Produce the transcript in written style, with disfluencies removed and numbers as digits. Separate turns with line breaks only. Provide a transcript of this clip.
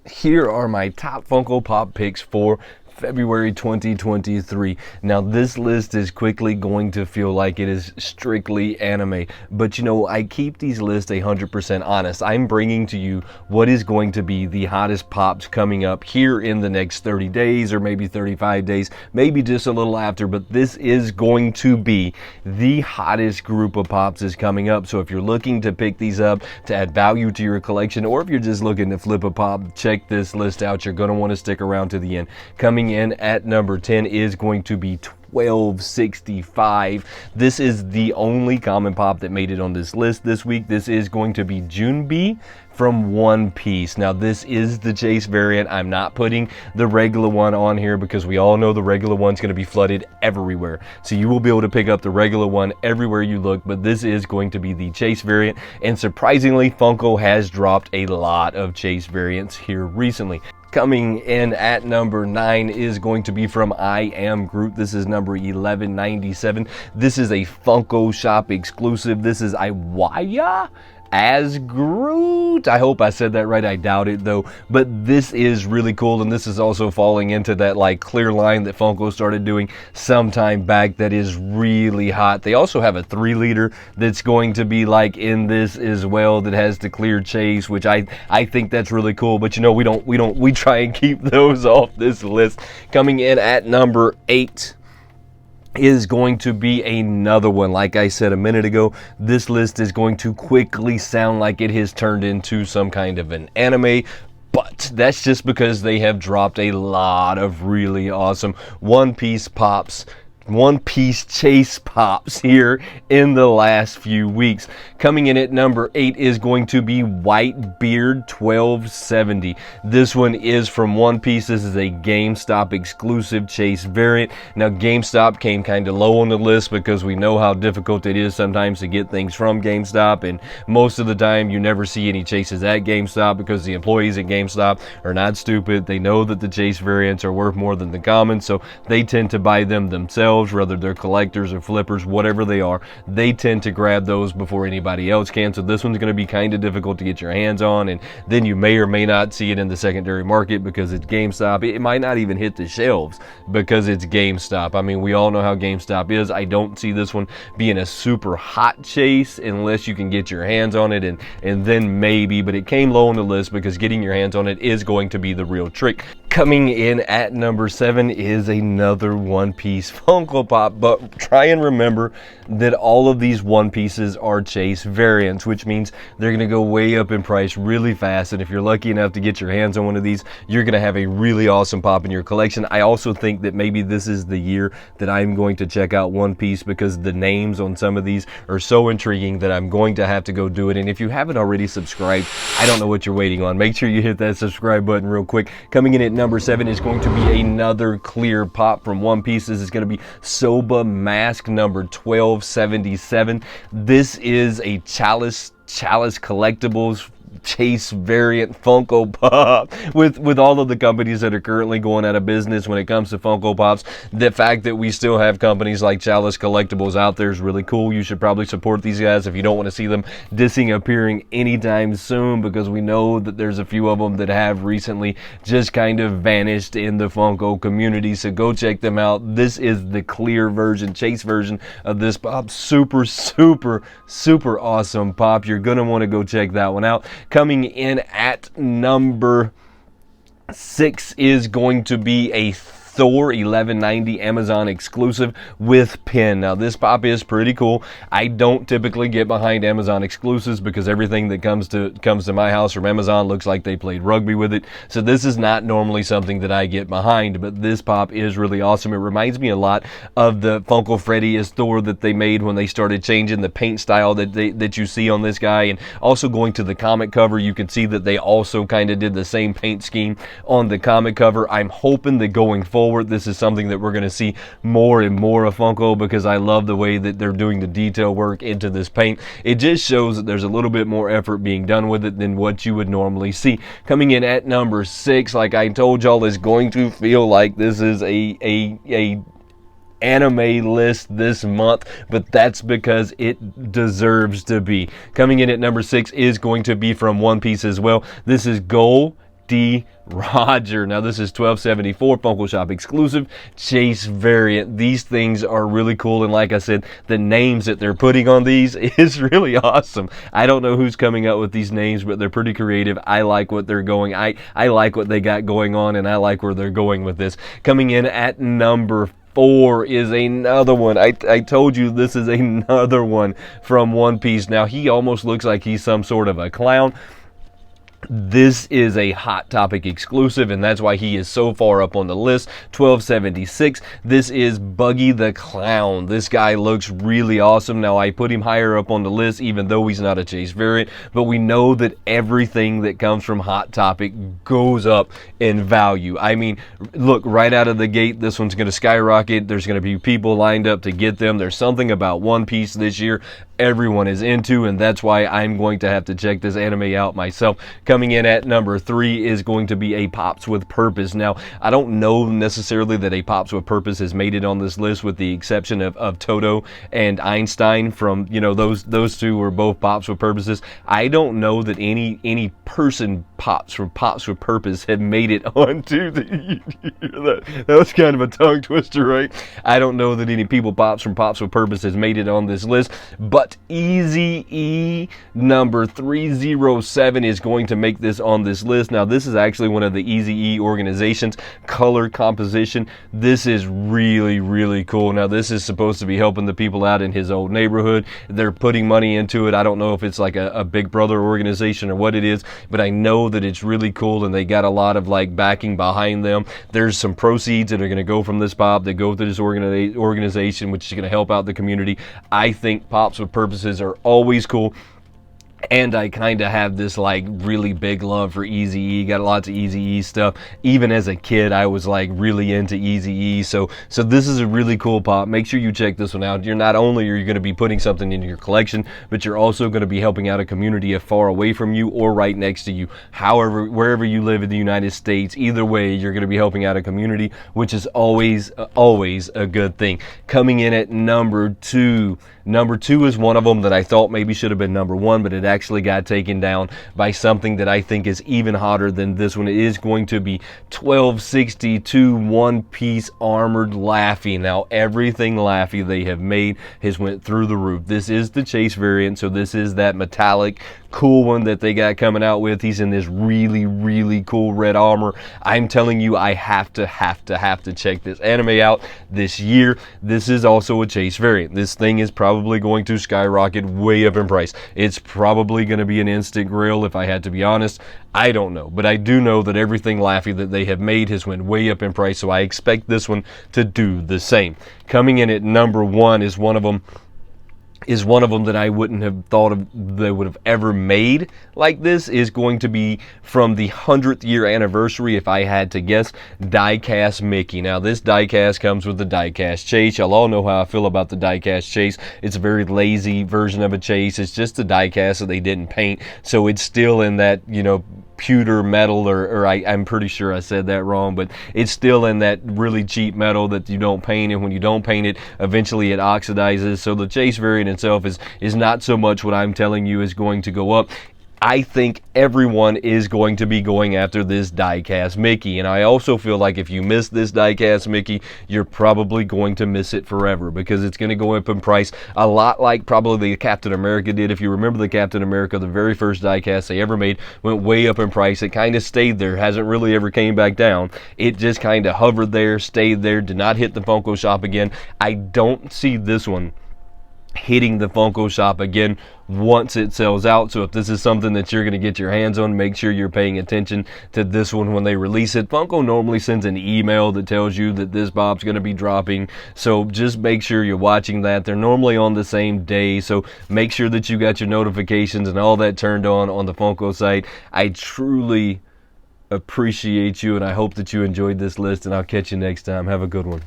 Here are my top Funko Pop picks for February 2023. Now this list is quickly going to feel like it is strictly anime, but you know, I keep these lists 100% honest. I'm bringing to you what is going to be the hottest pops coming up here in the next 30 days or maybe 35 days, maybe just a little after, but this is going to be the hottest group of pops is coming up. So if you're looking to pick these up to add value to your collection, or if you're just looking to flip a pop, check this list out. You're going to want to stick around to the end. Coming in at number 10 is going to be 1265. This is the only common pop that made it on this list this week. This is going to be Junbi from One Piece. Now this is the Chase variant. I'm not putting the regular one on here because we all know the regular one's going to be flooded everywhere. So you will be able to pick up the regular one everywhere you look, but this is going to be the Chase variant. And surprisingly, Funko has dropped a lot of Chase variants here recently. Coming in at number 9 is going to be from I Am Groot. This is number 1197. This is a Funko Shop exclusive. This is Iwaya as Groot. I hope I said that right. I doubt it though, but this is really cool, and this is also falling into that like clear line that Funko started doing some time back that is really hot. They also have a 3-liter that's going to be like in this as well that has the clear Chase, which I think that's really cool, but you know, we try and keep those off this list. Coming in at number 8 is going to be another one. Like I said a minute ago, this list is going to quickly sound like it has turned into some kind of an anime, but that's just because they have dropped a lot of really awesome One Piece pops, One Piece Chase pops here in the last few weeks. Coming in at number 8 is going to be Whitebeard 1270. This one is from One Piece. This is a GameStop exclusive Chase variant. Now GameStop came kind of low on the list because we know how difficult it is sometimes to get things from GameStop, and most of the time you never see any Chases at GameStop because the employees at GameStop are not stupid. They know that the Chase variants are worth more than the common, so they tend to buy them themselves, whether they're collectors or flippers, whatever they are. They tend to grab those before anybody else can, so this one's going to be kind of difficult to get your hands on, and then you may or may not see it in the secondary market because it's GameStop. It might not even hit the shelves because it's GameStop. I mean, we all know how GameStop is. I don't see this one being a super hot Chase unless you can get your hands on it, and then maybe, but it came low on the list because getting your hands on it is going to be the real trick. Coming in at number 7 is another One Piece Funko Pop, but try and remember that all of these One Pieces are Chase variants, which means they're going to go way up in price really fast, and if you're lucky enough to get your hands on one of these, you're going to have a really awesome pop in your collection. I also think that maybe this is the year that I'm going to check out One Piece because the names on some of these are so intriguing that I'm going to have to go do it. And if you haven't already subscribed, I don't know what you're waiting on. Make sure you hit that subscribe button real quick. Coming in at number 7 is going to be another clear pop from One Piece. This is going to be Soba Mask number 1277. This is a Chalice Collectibles Chase variant Funko Pop with all of the companies that are currently going out of business when it comes to Funko Pops. The fact that we still have companies like Chalice Collectibles out there is really cool. You should probably support these guys if you don't want to see them disappearing anytime soon, because we know that there's a few of them that have recently just kind of vanished in the Funko community, so go check them out. This is the clear version, Chase version of this pop. Super awesome pop. You're gonna want to go check that one out. Coming in at number 6 is going to be a Thor 1190 Amazon exclusive with pin. Now this pop is pretty cool. I don't typically get behind Amazon exclusives because everything that comes to my house from Amazon looks like they played rugby with it. So this is not normally something that I get behind, but this pop is really awesome. It reminds me a lot of the Funko Freddy as Thor that they made when they started changing the paint style that you see on this guy, and also going to the comic cover, you can see that they also kind of did the same paint scheme on the comic cover. I'm hoping that going forward, this is something that we're going to see more and more of Funko, because I love the way that they're doing the detail work into this paint. It just shows that there's a little bit more effort being done with it than what you would normally see. Coming in at number 6, like I told y'all, is going to feel like this is a anime list this month, but that's because it deserves to be. Coming in at number 6 is going to be from One Piece as well. This is Goal Roger. Now this is 1274 Funko Shop exclusive Chase variant. These things are really cool, and like I said, the names that they're putting on these is really awesome. I don't know who's coming up with these names, but they're pretty creative. I like what they're going. I like what they got going on, and I like where they're going with this. Coming in at number 4 is another one. I told you this is another one from One Piece. Now he almost looks like he's some sort of a clown. This is a Hot Topic exclusive, and that's why he is so far up on the list. 1276. This is Buggy the Clown. This guy looks really awesome. Now, I put him higher up on the list, even though he's not a Chase variant, but we know that everything that comes from Hot Topic goes up in value. I mean, look, right out of the gate, this one's going to skyrocket. There's going to be people lined up to get them. There's something about One Piece this year everyone is into, and that's why I'm going to have to check this anime out myself. Coming in at number 3 is going to be a Pops with Purpose. Now, I don't know necessarily that a Pops with Purpose has made it on this list, with the exception of Toto and Einstein. From, you know, those two were both Pops with Purposes. I don't know that any person Pops from Pops with Purpose had made it onto the that was kind of a tongue twister, right? I don't know that any people Pops from Pops with Purpose has made it on this list, but Eazy-E number 307 is going to make this on this list. Now, this is actually one of the Eazy-E organizations, color composition. This is really, really cool. Now, this is supposed to be helping the people out in his old neighborhood. They're putting money into it. I don't know if it's like a Big Brother organization or what it is, but I know that it's really cool, and they got a lot of like backing behind them. There's some proceeds that are going to go from this pop that go to this organization, which is going to help out the community. I think Pops with Purposes are always cool, and I kind of have this like really big love for Eazy-E. Got lots of Eazy-E stuff. Even as a kid, I was like really into Eazy-E. So this is a really cool pop. Make sure you check this one out. You're not only are you going to be putting something in your collection, but you're also going to be helping out a community far away from you or right next to you. However, wherever you live in the United States, either way, you're going to be helping out a community, which is always a good thing. Coming in at number 2. Number 2 is one of them that I thought maybe should have been number 1, but it actually got taken down by something that I think is even hotter than this one. It is going to be 1262 One Piece Armored Laffy. Now, everything Laffy they have made has went through the roof. This is the Chase variant, so this is that metallic cool one that they got coming out with. He's in this really, really cool red armor. I'm telling you, I have to check this anime out this year. This is also a Chase variant. This thing is probably going to skyrocket way up in price. It's probably going to be an instant grill, if I had to be honest. I don't know, but I do know that everything Laffy that they have made has went way up in price, so I expect this one to do the same. Coming in at number 1 is one of them that I wouldn't have thought of they would have ever made like this. Is going to be from the 100th year anniversary, if I had to guess, diecast Mickey. Now, this diecast comes with the diecast Chase. Y'all all know how I feel about the diecast Chase. It's a very lazy version of a Chase. It's just a diecast that they didn't paint, so it's still in that, you know, pewter metal, or I'm pretty sure I said that wrong, but it's still in that really cheap metal that you don't paint, and when you don't paint it, eventually it oxidizes. So the Chase variant itself is not so much what I'm telling you is going to go up. I think everyone is going to be going after this diecast Mickey, and I also feel like if you miss this diecast Mickey, you're probably going to miss it forever, because it's going to go up in price a lot like probably the Captain America did. If you remember the Captain America, the very first diecast they ever made went way up in price. It kind of stayed there, hasn't really ever came back down. It just kind of hovered there, stayed there, did not hit the Funko shop again. I don't see this one hitting the Funko shop again once it sells out. So if this is something that you're going to get your hands on, make sure you're paying attention to this one when they release it. Funko normally sends an email that tells you that this Bob's going to be dropping, so just make sure you're watching that. They're normally on the same day, so make sure that you got your notifications and all that turned on the Funko site. I truly appreciate you, and I hope that you enjoyed this list, and I'll catch you next time. Have a good one.